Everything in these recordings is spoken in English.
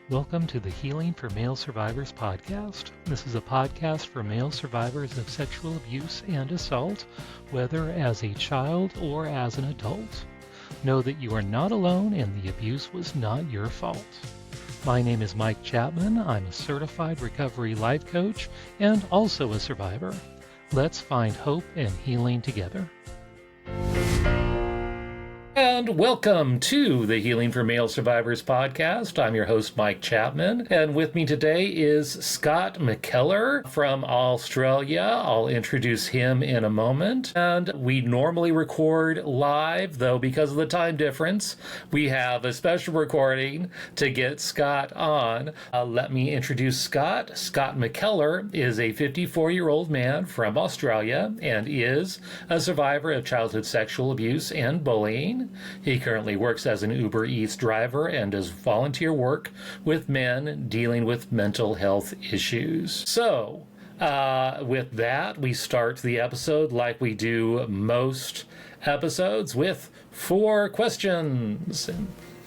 Welcome to the Healing for Male Survivors podcast. This is a podcast for male survivors of sexual abuse and assault, whether as a child or as an adult. Know that you are not alone and the abuse was not your fault. My name is Mike Chapman. I'm a certified recovery life coach and also a survivor. Let's find hope and healing together. And welcome to the Healing for Male Survivors podcast. I'm your host, Mike Chapman, and with me today is Scott McKellar from Australia. I'll introduce him in a moment. And we normally record live, though because of the time difference, we have a special recording to get Scott on. Let me introduce Scott. Scott McKellar is a 54-year-old man from Australia and is a survivor of childhood sexual abuse and bullying. He currently works as an Uber Eats driver and does volunteer work with men dealing with mental health issues. So, with that, we start the episode like we do most episodes with 4 questions.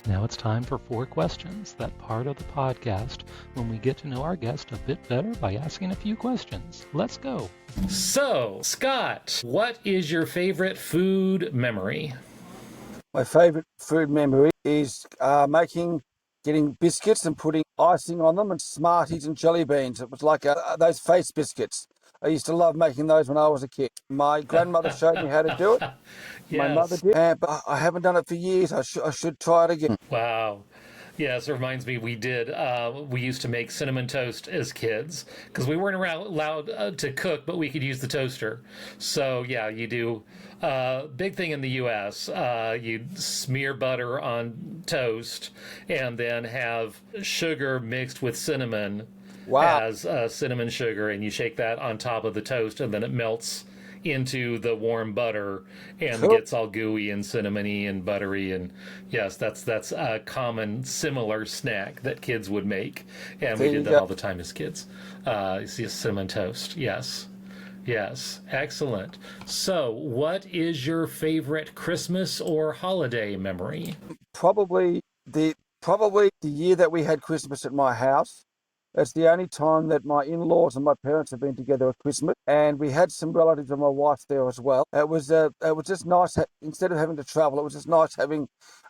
Now it's time for 4 questions, that part of the podcast when we get to know our guest a bit better by asking a few questions. Let's go. So, Scott, what is your favorite food memory? My favourite food memory is getting biscuits and putting icing on them and Smarties and jelly beans. It was like those face biscuits. I used to love making those when I was a kid. My grandmother showed me how to do it. Yes. My mother did, but I haven't done it for years. I should try it again. Wow. Yes, it reminds me, we used to make cinnamon toast as kids because we weren't allowed to cook, but we could use the toaster. So yeah, you do, big thing in the U.S., you smear butter on toast and then have sugar mixed with cinnamon. Wow. As cinnamon sugar, and you shake that on top of the toast and then it melts into the warm butter and Cool. gets all gooey and cinnamony and buttery. And yes, that's a common similar snack that kids would make, and There we you did that go. all the time as kids. You see, cinnamon toast. Yes, excellent. So what is your favorite Christmas or holiday memory? Probably the year that we had Christmas at my house. It's the only time that my in-laws and my parents have been together at Christmas, and we had some relatives of my wife there as well. It was just nice. Instead of having to travel, it was just nice having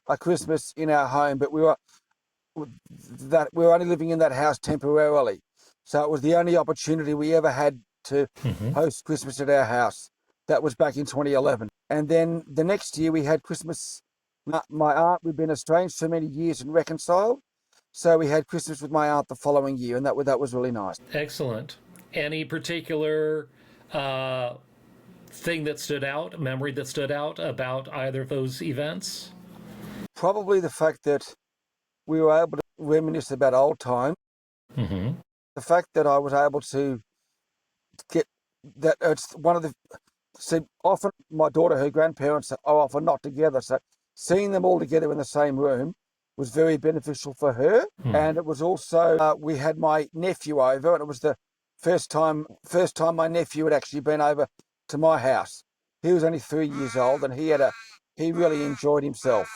a Christmas in our home. But we were only living in that house temporarily, so it was the only opportunity we ever had to host Christmas at our house. That was back in 2011, and then the next year we had Christmas. My aunt, we'd been estranged so many years and reconciled. So we had Christmas with my aunt the following year, and that was really nice. Excellent. Any particular memory that stood out about either of those events? Probably the fact that we were able to reminisce about old times. Mm-hmm. The fact that I was able to get that. It's one of the. See, often my daughter, her grandparents are often not together, so seeing them all together in the same room was very beneficial for her. And it was also, we had my nephew over, and it was the first time my nephew had actually been over to my house. He was only 3 years old, and he really enjoyed himself.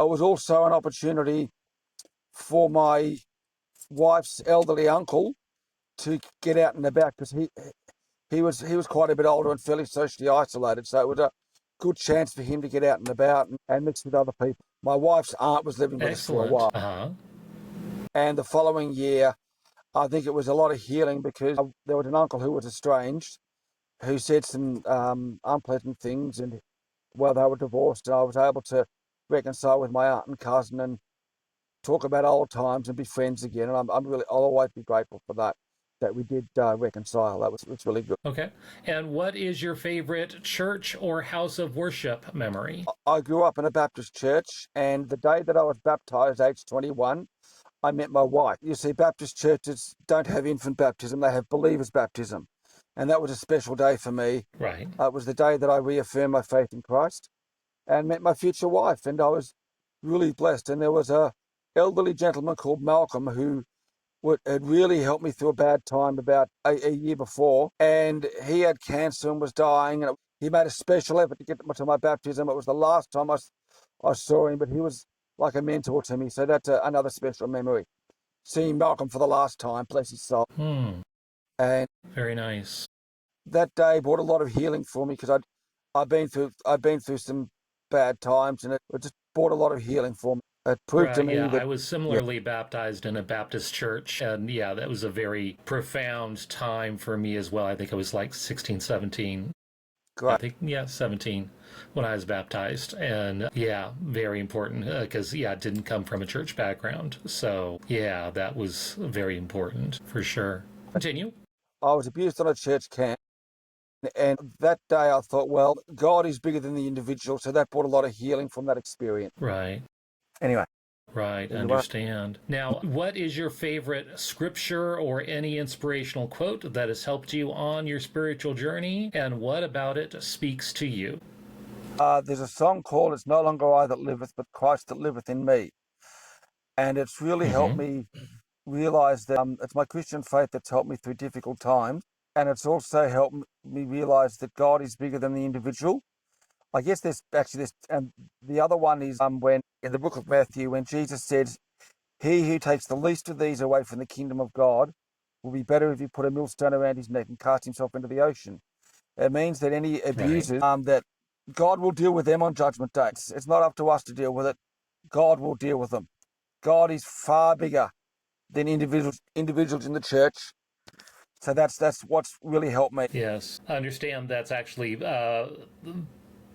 It was also an opportunity for my wife's elderly uncle to get out and about, because he was quite a bit older and fairly socially isolated, so it was a good chance for him to get out and about and mix with other people. My wife's aunt was living with us for a while. Uh-huh. And the following year, I think it was a lot of healing, because there was an uncle who was estranged, who said some unpleasant things, and they were divorced, and I was able to reconcile with my aunt and cousin and talk about old times and be friends again. And I'll always be grateful for that we did reconcile. That was really good. Okay. And what is your favorite church or house of worship memory? I grew up in a Baptist church, and the day that I was baptized, age 21, I met my wife. You see, Baptist churches don't have infant baptism, they have believers' baptism. And that was a special day for me. Right. It was the day that I reaffirmed my faith in Christ and met my future wife, and I was really blessed. And there was a elderly gentleman called Malcolm who had really helped me through a bad time about a year before, and he had cancer and was dying, and he made a special effort to get to my baptism. It was the last time I saw him, but he was like a mentor to me, so that's another special memory. seeing Malcolm for the last time, bless his soul. And Very nice. that day brought a lot of healing for me because I've been through some bad times, and it just brought a lot of healing for me. It proved to Right, me yeah. that I was similarly baptized in a Baptist church. And yeah, that was a very profound time for me as well. I think I was like 16, 17. I great. think, yeah, 17 when I was baptized. And yeah, very important because, yeah, it didn't come from a church background. So yeah, that was very important for sure. Continue. I was abused on a church camp. And that day I thought, well, God is bigger than the individual. So that brought a lot of healing from that experience. Right. Anyway. Right, understand. Now, what is your favorite scripture or any inspirational quote that has helped you on your spiritual journey, and what about it speaks to you? There's a song called "It's No Longer I That Liveth, but Christ That Liveth in Me," and it's really helped me realize that it's my Christian faith that's helped me through difficult times, and it's also helped me realize that God is bigger than the individual. I guess there's actually this, and the other one is when in the book of Matthew, when Jesus says, "He who takes the least of these away from the kingdom of God will be better if you put a millstone around his neck and cast himself into the ocean." It means that any abusers, that God will deal with them on judgment day. It's not up to us to deal with it. God will deal with them. God is far bigger than individuals in the church. So that's what's really helped me. Yes, I understand that's actually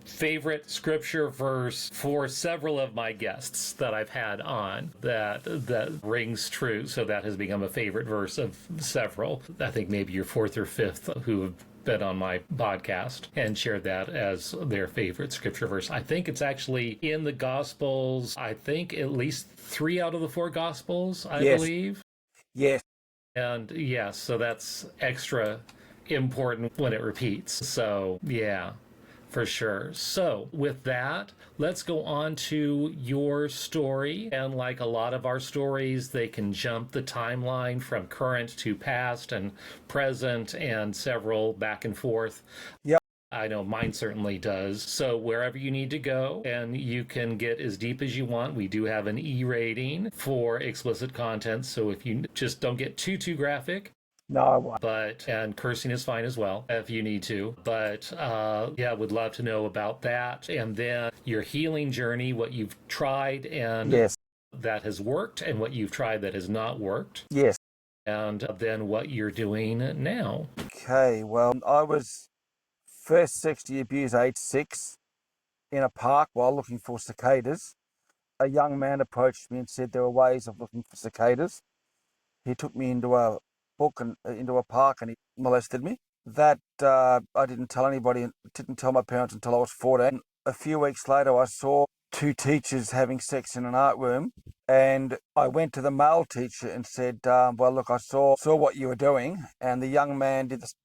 favorite scripture verse for several of my guests that I've had on that rings true. So that has become a favorite verse of several. I think maybe your fourth or fifth who have been on my podcast and shared that as their favorite scripture verse. I think it's actually in the Gospels. I think at least 3 out of the 4 Gospels, I believe. Yes. And yes, so that's extra important when it repeats. So yeah, for sure. So with that, let's go on to your story. And like a lot of our stories, they can jump the timeline from current to past and present and several back and forth. Yeah. I know mine certainly does. So wherever you need to go, and you can get as deep as you want. We do have an E rating for explicit content. So if you just don't get too graphic. No, I won't. And cursing is fine as well if you need to. But yeah, would love to know about that. And then your healing journey, what you've tried and that has worked, and what you've tried that has not worked. Yes. And then what you're doing now. Okay, well, I was first sexually abused age 6 in a park while looking for cicadas. A young man approached me and said there were ways of looking for cicadas. He took me into a into a park, and he molested me. That I didn't tell anybody, didn't tell my parents until I was 14. A few weeks later, I saw 2 teachers having sex in an art room, and I went to the male teacher and said, well, look, I saw what you were doing, and the young man did this,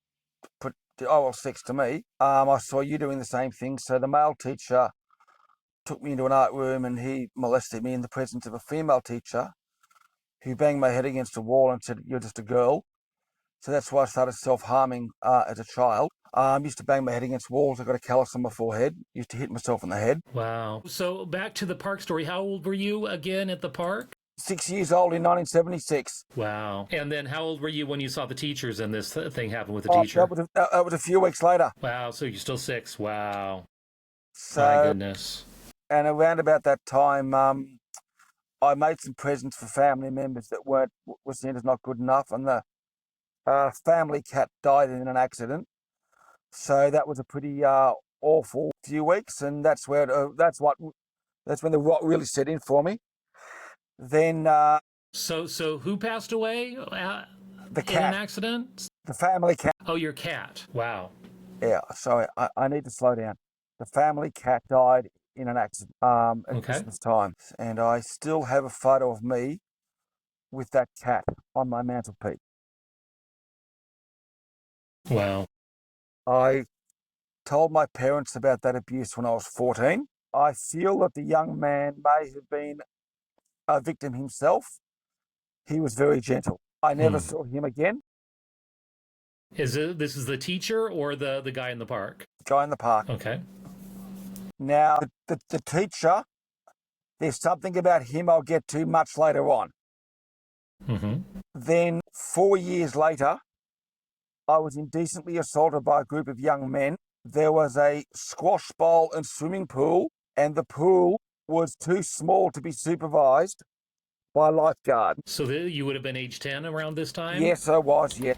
put oral sex to me. I saw you doing the same thing. So the male teacher took me into an art room, and he molested me in the presence of a female teacher, who banged my head against a wall and said, "You're just a girl." So that's why I started self-harming as a child. I used to bang my head against walls. I got a callus on my forehead. Used to hit myself in the head. Wow. So back to the park story. How old were you again at the park? 6 years old in 1976. Wow. And then how old were you when you saw the teachers and this thing happen with the teacher? That was a few weeks later. Wow. So you're still 6. Wow. So, my goodness. And around about that time, I made some presents for family members that were seen as not good enough, and the family cat died in an accident. So that was a pretty awful few weeks, and that's when the rot really set in for me. Then So who passed away the cat, in an accident? The family cat. Oh, your cat. Wow. Yeah, sorry, I need to slow down. The family cat died in an accident at Christmas time, and I still have a photo of me with that cat on my mantelpiece. Wow. I told my parents about that abuse when I was 14. I feel that the young man may have been a victim himself. He was very gentle. I never saw him again. This is the teacher or the guy in the park? Guy in the park. Okay. Now, the teacher, there's something about him I'll get to much later on. Then 4 years later, I was indecently assaulted by a group of young men. There was a squash bowl and swimming pool, and the pool was too small to be supervised by a lifeguard. So you would have been age 10 around this time? Yes, I was, yeah.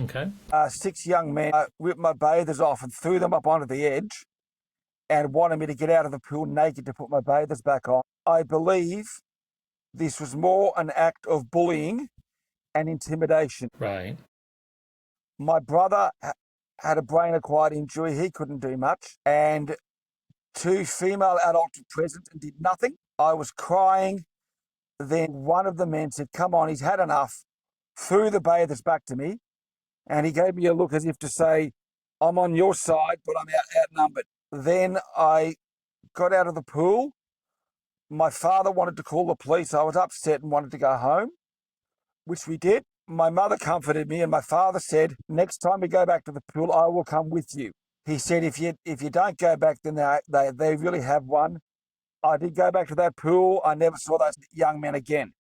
Okay. 6 young men ripped my bathers off and threw them up onto the edge and wanted me to get out of the pool naked to put my bathers back on. I believe this was more an act of bullying and intimidation. Right. My brother had a brain-acquired injury. He couldn't do much. And 2 female adults were present and did nothing. I was crying. Then one of the men said, "Come on, he's had enough," threw the bathers back to me, and he gave me a look as if to say, "I'm on your side, but I'm outnumbered." Then I got out of the pool. My father wanted to call the police. I was upset and wanted to go home, which we did. My mother comforted me, and my father said, "Next time we go back to the pool, I will come with you." He said, if you don't go back, then they really have one. I did go back to that pool. I never saw those young men again.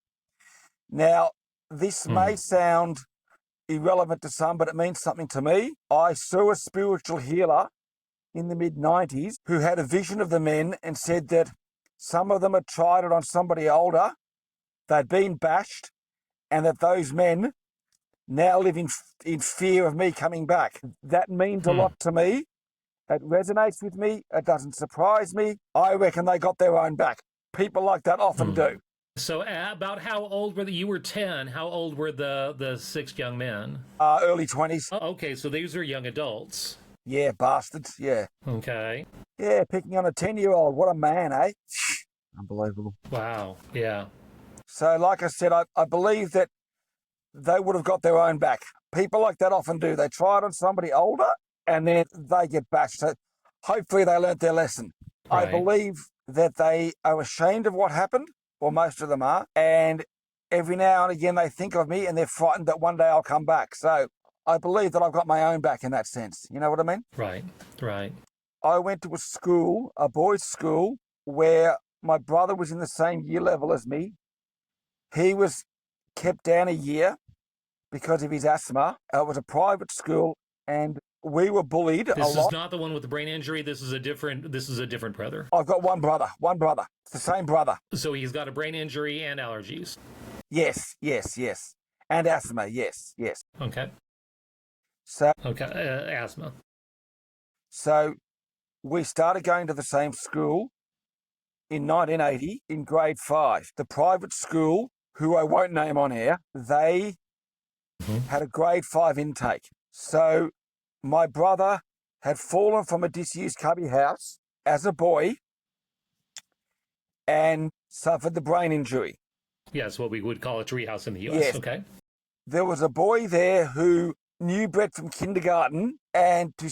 Now, this may sound irrelevant to some, but it means something to me. I saw a spiritual healer in the mid-90s who had a vision of the men and said that some of them had tried it on somebody older, they'd been bashed, and that those men now live in fear of me coming back. That means a lot to me. It resonates with me. It doesn't surprise me. I reckon they got their own back. People like that often do. So about how old were you were 10. How old were the 6 young men? Early 20s. Oh, okay, so these are young adults. Yeah, bastards. Yeah. Okay. Yeah, picking on a 10-year-old. What a man, eh? Unbelievable. Wow. Yeah. So, like I said, I believe that they would have got their own back. People like that often do. They try it on somebody older, and then they get bashed. So hopefully they learnt their lesson. Right. I believe that they are ashamed of what happened, or most of them are, and every now and again they think of me and they're frightened that one day I'll come back. So I believe that I've got my own back in that sense. You know what I mean? Right. Right. I went to a school, a boys' school, where my brother was in the same year level as me. He was kept down a year because of his asthma. It was a private school, and we were bullied a lot. This is not the one with the brain injury. This is a different brother. I've got one brother. It's the same brother. So he's got a brain injury and allergies. Yes. And asthma, yes. Okay. So asthma. So we started going to the same school in 1980 in grade 5. The private school, who I won't name on air, they had a grade 5 intake. So my brother had fallen from a disused cubby house as a boy and suffered the brain injury. Yes, what we would call a treehouse in the US. Yes. Okay. There was a boy there who knew Brett from kindergarten, and to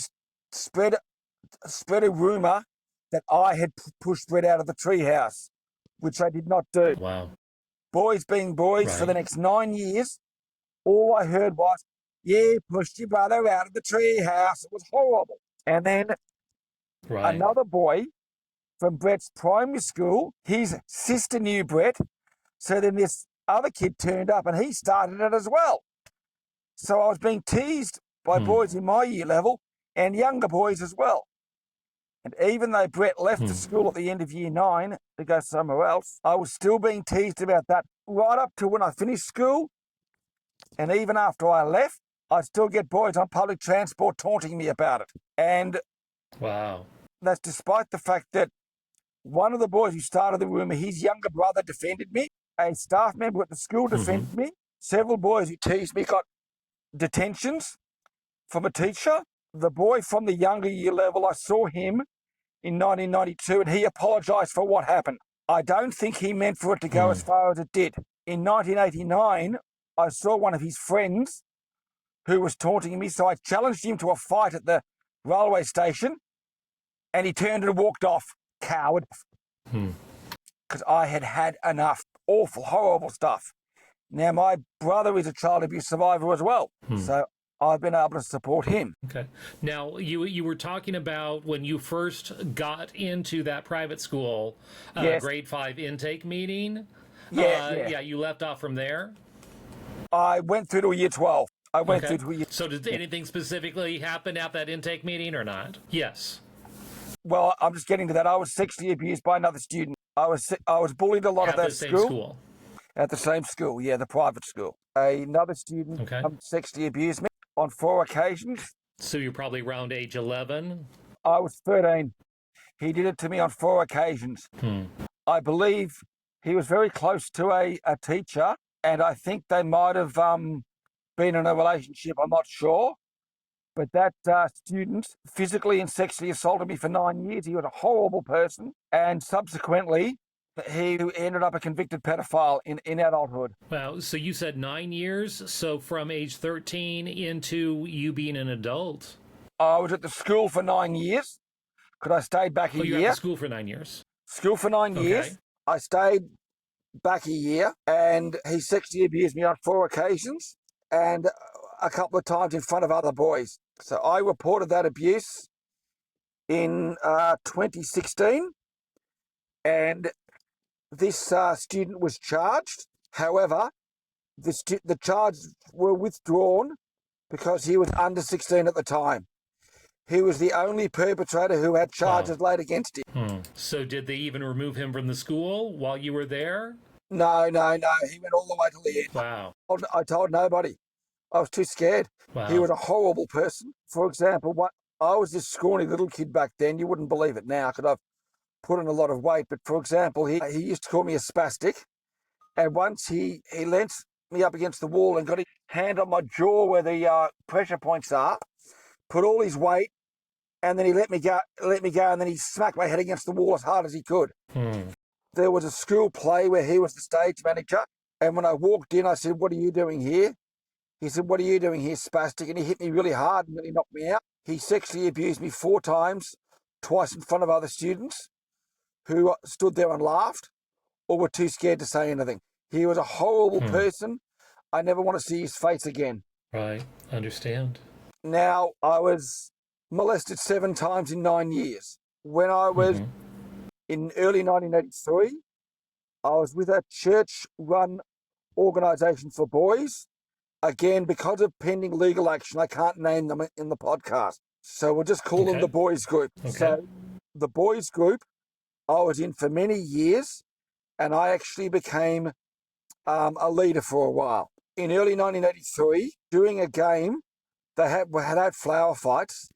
spread a rumour that I had pushed Brett out of the treehouse, which I did not do. Wow. Boys being boys, Right. for the next 9 years, all I heard was, "Yeah, pushed your brother out of the treehouse." It was horrible. And then Right. another boy from Brett's primary school, his sister knew Brett, so then this other kid turned up and he started it as well. So I was being teased by boys in my year level and younger boys as well. And even though Brett left the school at the end of year 9 to go somewhere else, I was still being teased about that right up to when I finished school. And even after I left, I'd still get boys on public transport taunting me about it. And wow. that's despite the fact that one of the boys who started the rumour, his younger brother defended me. A staff member at the school defended me. Several boys who teased me got detentions from a teacher. The boy from the younger year level, I saw him in 1992 and he apologised for what happened. I don't think he meant for it to go as far as it did. In 1989, I saw one of his friends who was taunting me, so I challenged him to a fight at the railway station and he turned and walked off. Coward. Because I had had enough. Awful, horrible stuff. Now, my brother is a child abuse survivor as well, so I've been able to support him. Okay. Now, you were talking about when you first got into that private school Yes. grade 5 intake meeting. Yeah. Yeah, you left off from there. I went through to year 12. I went Okay. through to year. So did anything specifically happen at that intake meeting or not? Yes. Well, I'm just getting to that. I was sexually abused by another student. I was bullied a lot at At the that same school. school. At the same school, yeah, the private school. Another student Okay. sexually abused me on 4 occasions. So you're probably around age 11. I was 13. He did it to me on 4 occasions. I believe he was very close to a teacher, and I think they might have been in a relationship. I'm not sure. But that student physically and sexually assaulted me for 9 years. He was a horrible person. And subsequently, he ended up a convicted pedophile in adulthood. Wow. So you said 9 years. So from age 13 into you being an adult. I was at the school for 9 years because I stayed back a Oh, you were year. at the school for 9 years. School for 9 years. Okay. I stayed back a year, and he sexually abused me on 4 occasions and a couple of times in front of other boys. So I reported that abuse in 2016, and this student was charged. However, the charges were withdrawn because he was under 16 at the time. He was the only perpetrator who had charges laid against him. So did they even remove him from the school while you were there? No. He went all the way to the end. Wow. I told nobody. I was too scared. Wow. He was a horrible person. For example, I was this scrawny little kid back then. You wouldn't believe it now because I've put on a lot of weight. But for example, he used to call me a spastic. And once he leant me up against the wall and got his hand on my jaw where the pressure points are, put all his weight, and then he let me go, and then he smacked my head against the wall as hard as he could. There was a school play where he was the stage manager. And when I walked in, I said, "What are you doing here?" He said, "What are you doing here, spastic?" And he hit me really hard and really knocked me out. He sexually abused me 4 times, twice in front of other students who stood there and laughed or were too scared to say anything. He was a horrible person. I never want to see his face again. Right. Understand. Now, I was molested 7 times in 9 years. When I was in early 1983, I was with a church-run organisation for boys. Again, because of pending legal action, I can't name them in the podcast. So we'll just call them the boys group. Okay. So the boys group I was in for many years, and I actually became a leader for a while. In early 1983, during a game, they had flower fights,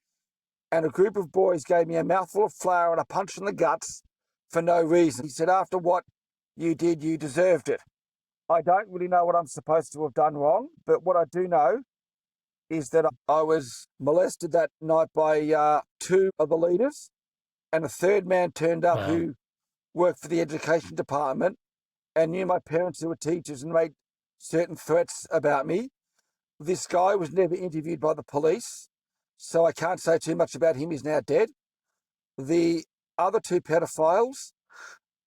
and a group of boys gave me a mouthful of flour and a punch in the guts for no reason. He said, "After what you did, you deserved it." I don't really know what I'm supposed to have done wrong, but what I do know is that I was molested that night by 2 of the leaders, and a third man turned up who worked for the education department and knew my parents who were teachers and made certain threats about me. This guy was never interviewed by the police, so I can't say too much about him. He's now dead. The other 2 pedophiles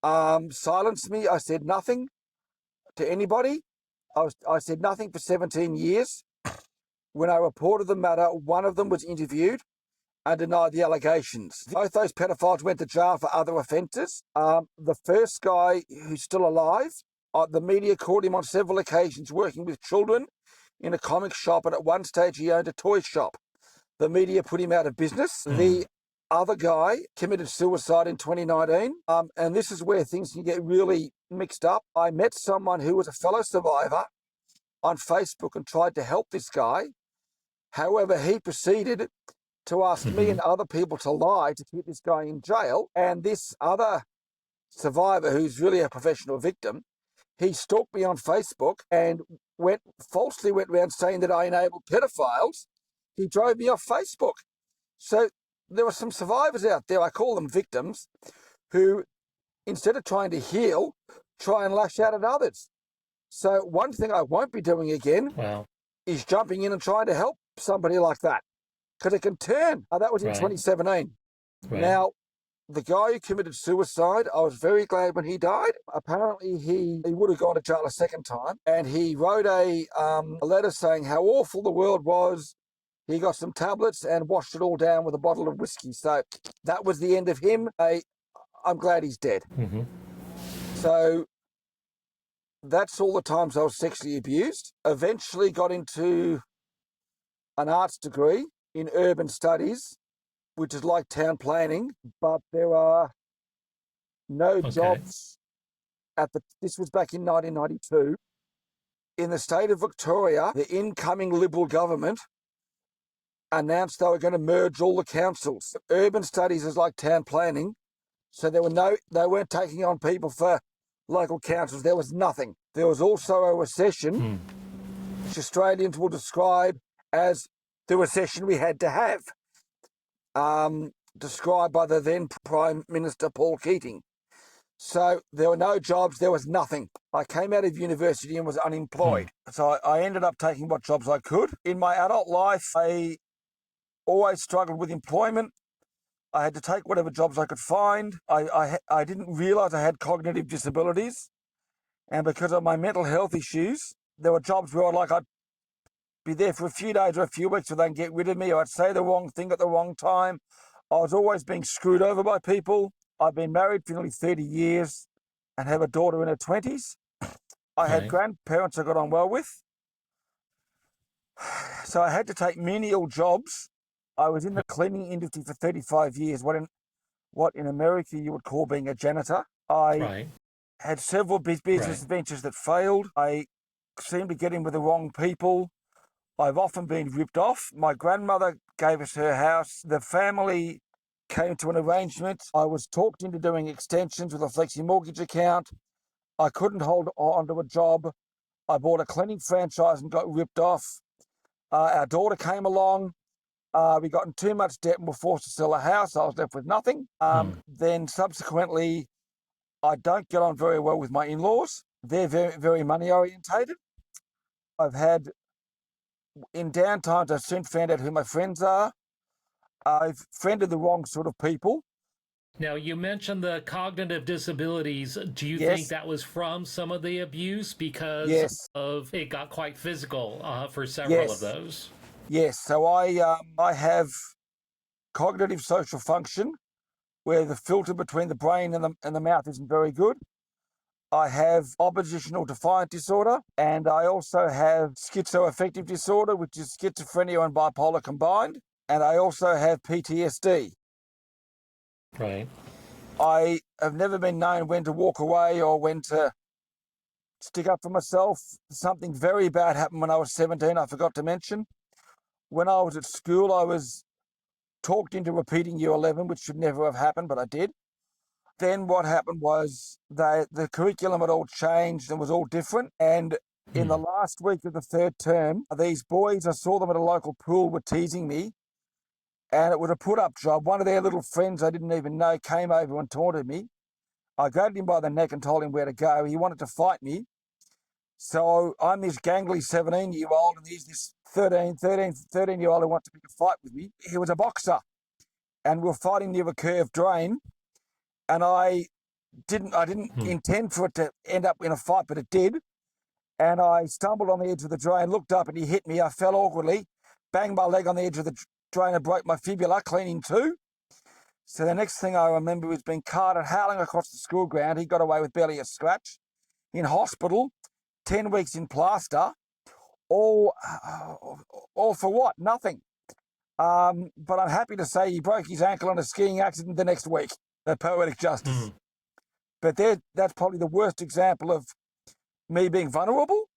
silenced me. I said nothing to anybody. I said nothing for 17 years. When I reported the matter, one of them was interviewed and denied the allegations. Both those pedophiles went to jail for other offences. The first guy, who's still alive, the media caught him on several occasions working with children in a comic shop, and at one stage he owned a toy shop. The media put him out of business. The other guy committed suicide in 2019, and this is where things can get really mixed up. I met someone who was a fellow survivor on Facebook and tried to help this guy. However, he proceeded to ask me and other people to lie to keep this guy in jail. And this other survivor, who's really a professional victim, he stalked me on Facebook and falsely went around saying that I enabled pedophiles. He drove me off Facebook. So there were some survivors out there, I call them victims, who, instead of trying to heal, try and lash out at others. So one thing I won't be doing again is jumping in and trying to help somebody like that, because it can turn. That was in 2017. Now, the guy who committed suicide, I was very glad when he died. Apparently, he would have gone to jail a second time, and he wrote a letter saying how awful the world was. He got some tablets and washed it all down with a bottle of whiskey. So that was the end of him. I'm glad he's dead. So that's all the times I was sexually abused. Eventually got into an arts degree in urban studies, which is like town planning, but there are no Okay. jobs this was back in 1992. In the state of Victoria, the incoming Liberal government announced they were going to merge all the councils. Urban studies is like town planning, so they weren't taking on people for local councils. There was nothing. There was also a recession, which Australians will describe as the recession we had to have, described by the then Prime Minister Paul Keating. So there were no jobs, there was nothing. I came out of university and was unemployed. So I ended up taking what jobs I could. In my adult life, I always struggled with employment. I had to take whatever jobs I could find. I didn't realise I had cognitive disabilities. And because of my mental health issues, there were jobs where I'd be there for a few days or a few weeks, or they'd get rid of me, or I'd say the wrong thing at the wrong time. I was always being screwed over by people. I've been married for nearly 30 years and have a daughter in her 20s. I had grandparents I got on well with. So I had to take menial jobs. I was in the cleaning industry for 35 years, what in America you would call being a janitor. I had several business ventures that failed. I seemed to get in with the wrong people. I've often been ripped off. My grandmother gave us her house. The family came to an arrangement. I was talked into doing extensions with a flexi mortgage account. I couldn't hold on to a job. I bought a cleaning franchise and got ripped off. Our daughter came along. We got in too much debt and were forced to sell a house. I was left with nothing. Then subsequently, I don't get on very well with my in-laws. They're very, very money orientated. In downtimes, I've soon found out who my friends are. I've friended the wrong sort of people. Now, you mentioned the cognitive disabilities. Do you think that was from some of the abuse because of it got quite physical for several of those? Yes. So I have cognitive social function where the filter between the brain and the mouth isn't very good. I have oppositional defiant disorder, and I also have schizoaffective disorder, which is schizophrenia and bipolar combined, and I also have PTSD. Right. I have never been known when to walk away or when to stick up for myself. Something very bad happened when I was 17, I forgot to mention. When I was at school, I was talked into repeating year 11, which should never have happened, but I did. Then what happened was the curriculum had all changed and was all different. And in the last week of the third term, these boys, I saw them at a local pool, were teasing me. And it was a put-up job. One of their little friends I didn't even know came over and taunted me. I grabbed him by the neck and told him where to go. He wanted to fight me. So I'm this gangly 17-year-old, and he's this 13-year-old who wants to pick a fight with me. He was a boxer, and we were fighting near a curved drain. And I didn't intend for it to end up in a fight, but it did. And I stumbled on the edge of the drain, looked up, and he hit me. I fell awkwardly, banged my leg on the edge of the drain and broke my fibula, cleaning too. So the next thing I remember was being carted howling across the school ground. He got away with barely a scratch. In hospital, 10 weeks in plaster, all for what? Nothing. But I'm happy to say he broke his ankle on a skiing accident the next week. The poetic justice. But that's probably the worst example of me being vulnerable.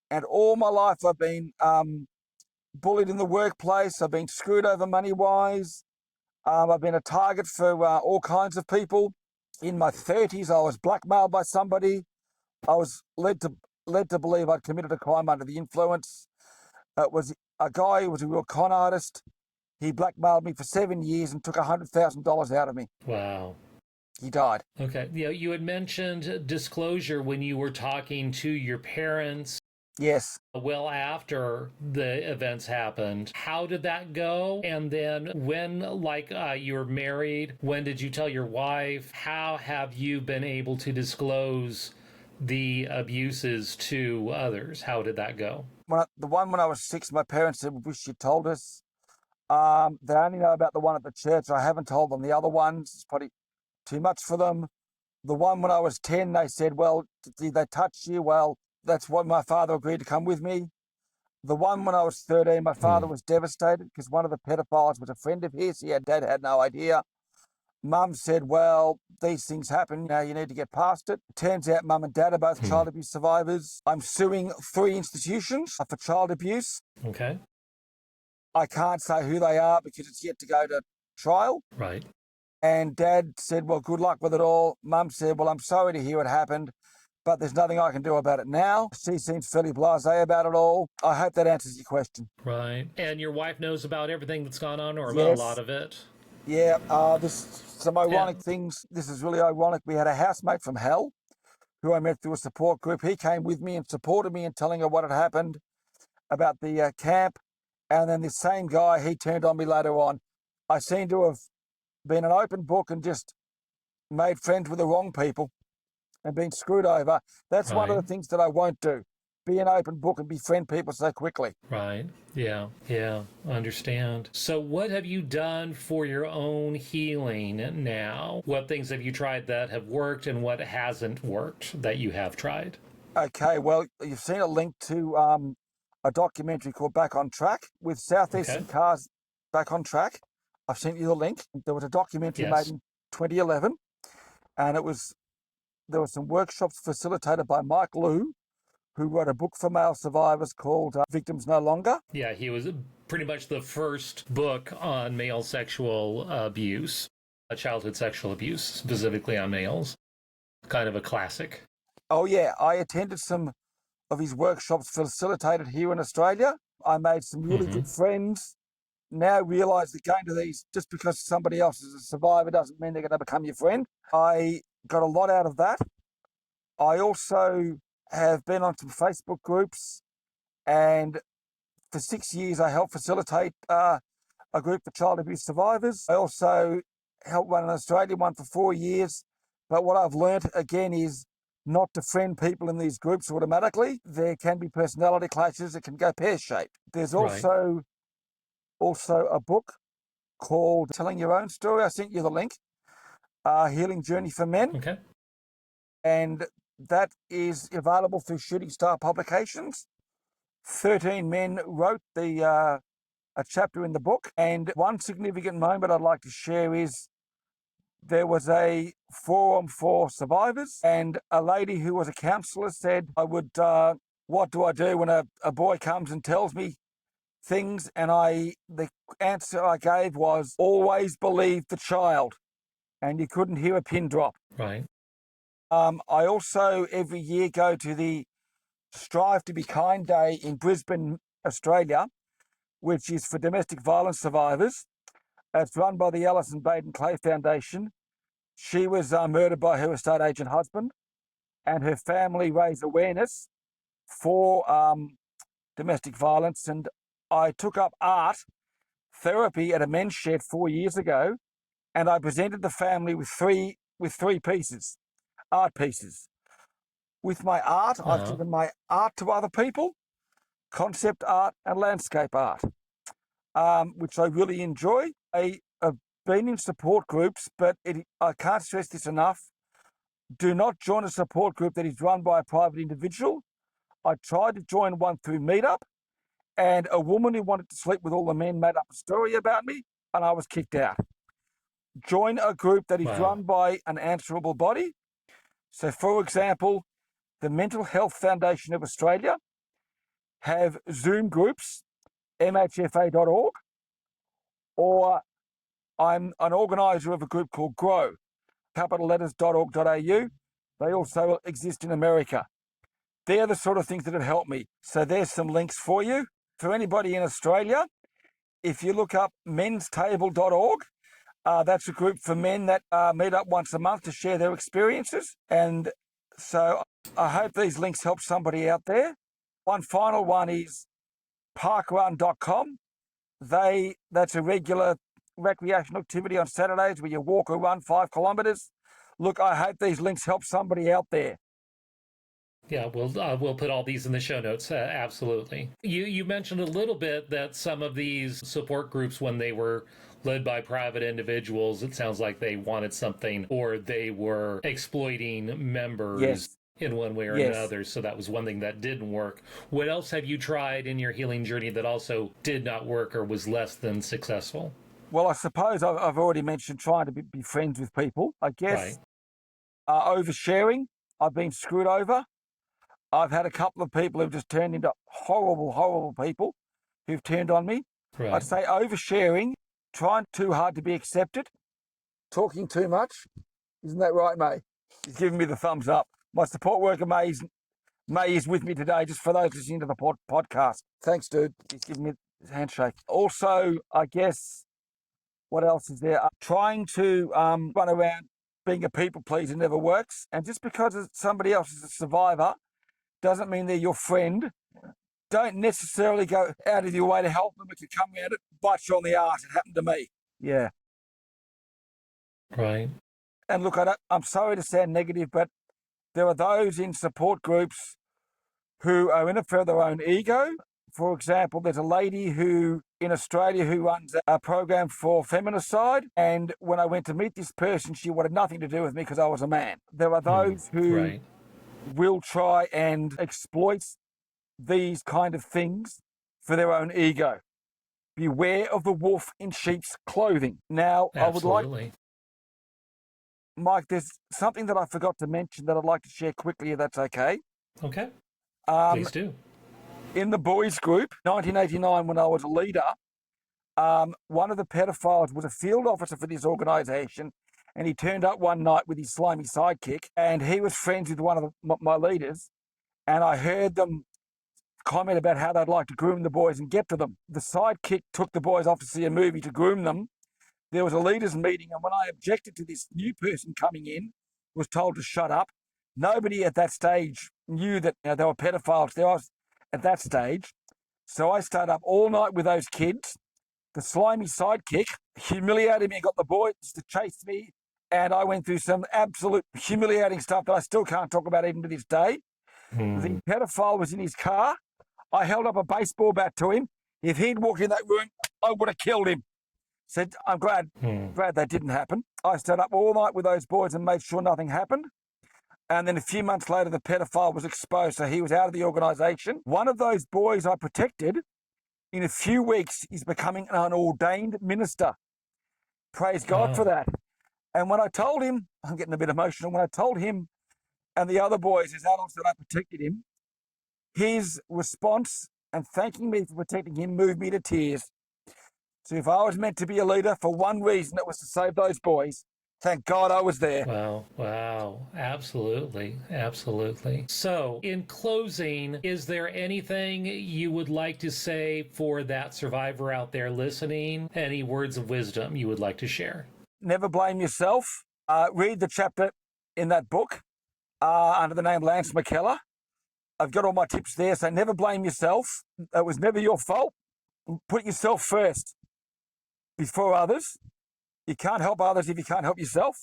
And all my life I've been bullied in the workplace. I've been screwed over money-wise. I've been a target for all kinds of people. In my 30s, I was blackmailed by somebody. I was led to believe I'd committed a crime under the influence. It was a guy who was a real con artist. He blackmailed me for 7 years and took $100,000 out of me. Wow. He died. Okay. You had mentioned disclosure when you were talking to your parents. Yes. Well, after the events happened, how did that go? And then when, you were married, when did you tell your wife? How have you been able to disclose the abuses to others? How did that go? The one when I was 6, my parents said, "We wish you told us." They only know about the one at the church. I haven't told them the other ones. It's probably too much for them. The one when I was 10, they said, well, did they touch you? Well, that's why my father agreed to come with me. The one when I was 13, my father was devastated because one of the pedophiles was a friend of his. Dad had no idea. Mum said, well, these things happen. Now you need to get past it. Turns out mum and dad are both child abuse survivors. I'm suing 3 institutions for child abuse. Okay. I can't say who they are because it's yet to go to trial. Right. And Dad said, well, good luck with it all. Mum said, well, I'm sorry to hear it happened, but there's nothing I can do about it now. She seems fairly blasé about it all. I hope that answers your question. Right. And your wife knows about everything that's gone on, or a Yes. lot of it? Yeah, some ironic things. This is really ironic. We had a housemate from hell who I met through a support group. He came with me and supported me in telling her what had happened about the camp. And then this same guy, he turned on me later on. I seem to have been an open book and just made friends with the wrong people and been screwed over. That's one of the things that I won't do. Be an open book and befriend people so quickly. Right. Yeah. Yeah. Understand. So what have you done for your own healing now? What things have you tried that have worked and what hasn't worked that you have tried? Okay, well, you've seen a link to a documentary called Back on Track with Southeastern Cars Back on Track. I've sent you the link. There was a documentary made in 2011, and there were some workshops facilitated by Mike Liu, who wrote a book for male survivors called Victims No Longer. Yeah, he was pretty much the first book on male sexual abuse, childhood sexual abuse, specifically on males. Kind of a classic. Oh, yeah. I attended some of his workshops facilitated here in Australia. I made some really good friends. Now realise that going to these, just because somebody else is a survivor doesn't mean they're going to become your friend. I got a lot out of that. I also have been on some Facebook groups, and for 6 years I helped facilitate a group for child abuse survivors. I also helped run an Australian one for 4 years. But what I've learned again is not to friend people in these groups automatically. There can be personality clashes. It can go pear-shaped. There's also a book called Telling Your Own Story. I sent you the link. Healing Journey for Men. Okay. And that is available through Shooting Star Publications. 13 men wrote a chapter in the book. And one significant moment I'd like to share is there was a forum for survivors, and a lady who was a counsellor said, what do I do when a boy comes and tells me things? And the answer I gave was, always believe the child. And you couldn't hear a pin drop. Right. I also every year go to the Strive to Be Kind Day in Brisbane, Australia, which is for domestic violence survivors. It's run by the Alison Baden Clay Foundation. She was murdered by her estate agent husband, and her family raised awareness for domestic violence. And I took up art therapy at a men's shed 4 years ago, and I presented the family with three pieces, art pieces. With my art, I've given my art to other people, concept art and landscape art, which I really enjoy. I have been in support groups, but I can't stress this enough. Do not join a support group that is run by a private individual. I tried to join one through Meetup, and a woman who wanted to sleep with all the men made up a story about me, and I was kicked out. Join a group that is run by an answerable body. So, for example, the Mental Health Foundation of Australia have Zoom groups, mhfa.org, or I'm an organiser of a group called Grow, capitalletters.org.au. They also exist in America. They're the sort of things that have helped me. So there's some links for you. For anybody in Australia, if you look up menstable.org, that's a group for men that meet up once a month to share their experiences. And so I hope these links help somebody out there. One final one is parkrun.com. That's a regular recreational activity on Saturdays where you walk or run 5 kilometres. Look, I hope these links help somebody out there. Yeah, we'll put all these in the show notes. Absolutely. You mentioned a little bit that some of these support groups, when they were led by private individuals. It sounds like they wanted something, or they were exploiting members Yes. in one way or Yes. another. So that was one thing that didn't work. What else have you tried in your healing journey that also did not work or was less than successful? Well, I suppose I've already mentioned trying to be friends with people. I guess oversharing. I've been screwed over. I've had a couple of people who've just turned into horrible, horrible people who've turned on me. Right. I'd say oversharing, trying too hard to be accepted, talking too much. Isn't that right, May? He's giving me the thumbs up. My support worker, May is with me today, just for those listening to the podcast. Thanks, dude. He's giving me his handshake. Also, I guess, what else is there? Trying to run around being a people pleaser never works. And just because somebody else is a survivor doesn't mean they're your friend. Don't necessarily go out of your way to help them. If you come around it, bite you on the arse. It happened to me. Yeah. Right. And look, I'm sorry to sound negative, but there are those in support groups who are in it for their own ego. For example, there's a lady who in Australia who runs a program for feminicide. And when I went to meet this person, she wanted nothing to do with me because I was a man. There are those who will try and exploit these kind of things for their own ego. Beware of the wolf in sheep's clothing. Now, Absolutely. I would like, Mike, there's something that I forgot to mention that I'd like to share quickly, if that's okay. Okay. Please do. In the boys group, 1989, when I was a leader, one of the pedophiles was a field officer for this organisation, and he turned up one night with his slimy sidekick, and he was friends with one of my leaders, and I heard them comment about how they'd like to groom the boys and get to them. The sidekick took the boys off to see a movie to groom them. There was a leaders' meeting, and when I objected to this new person coming in, was told to shut up. Nobody at that stage knew that they were pedophiles. There was at that stage. So I stayed up all night with those kids. The slimy sidekick humiliated me and got the boys to chase me. And I went through some absolute humiliating stuff that I still can't talk about even to this day. The pedophile was in his car. I held up a baseball bat to him. If he'd walked in that room, I would have killed him. Said, I'm glad that didn't happen. I stayed up all night with those boys and made sure nothing happened. And then a few months later, the pedophile was exposed, so he was out of the organisation. One of those boys I protected, in a few weeks, is becoming an ordained minister. Praise God for that. And when I told him, I'm getting a bit emotional, when I told him and the other boys, his adults, that I protected him, his response and thanking me for protecting him moved me to tears. So if I was meant to be a leader for one reason, it was to save those boys. Thank God I was there. Wow. Absolutely. So, in closing, is there anything you would like to say for that survivor out there listening? Any words of wisdom you would like to share? Never blame yourself. Read the chapter in that book under the name Lance McKellar. I've got all my tips there, so never blame yourself. It was never your fault. Put yourself first before others. You can't help others if you can't help yourself.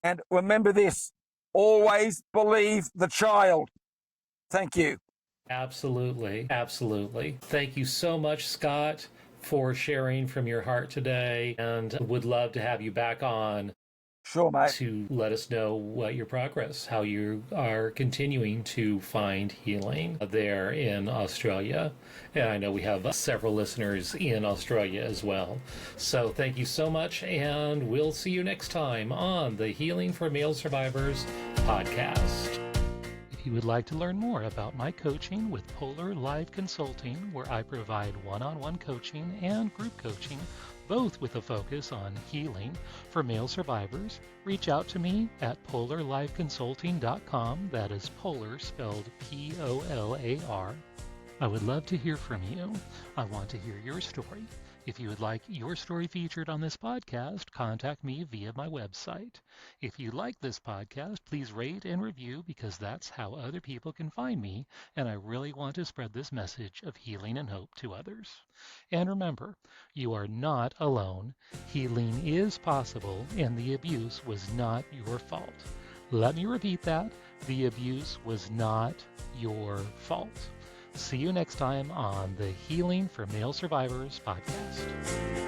And remember this, always believe the child. Thank you. Absolutely. Thank you so much, Scott, for sharing from your heart today, and would love to have you back on. Sure, mate. To let us know what your progress, how you are continuing to find healing there in Australia. And I know we have several listeners in Australia as well. So thank you so much, and we'll see you next time on the Healing for Male Survivors podcast. If you would like to learn more about my coaching with Polar Live Consulting, where I provide one-on-one coaching and group coaching, both with a focus on healing for male survivors, reach out to me at polarliveconsulting.com. That is Polar spelled Polar. I would love to hear from you. I want to hear your story. If you would like your story featured on this podcast, contact me via my website. If you like this podcast, please rate and review, because that's how other people can find me, and I really want to spread this message of healing and hope to others. And remember, you are not alone. Healing is possible, and the abuse was not your fault. Let me repeat that. The abuse was not your fault. See you next time on the Healing for Male Survivors podcast.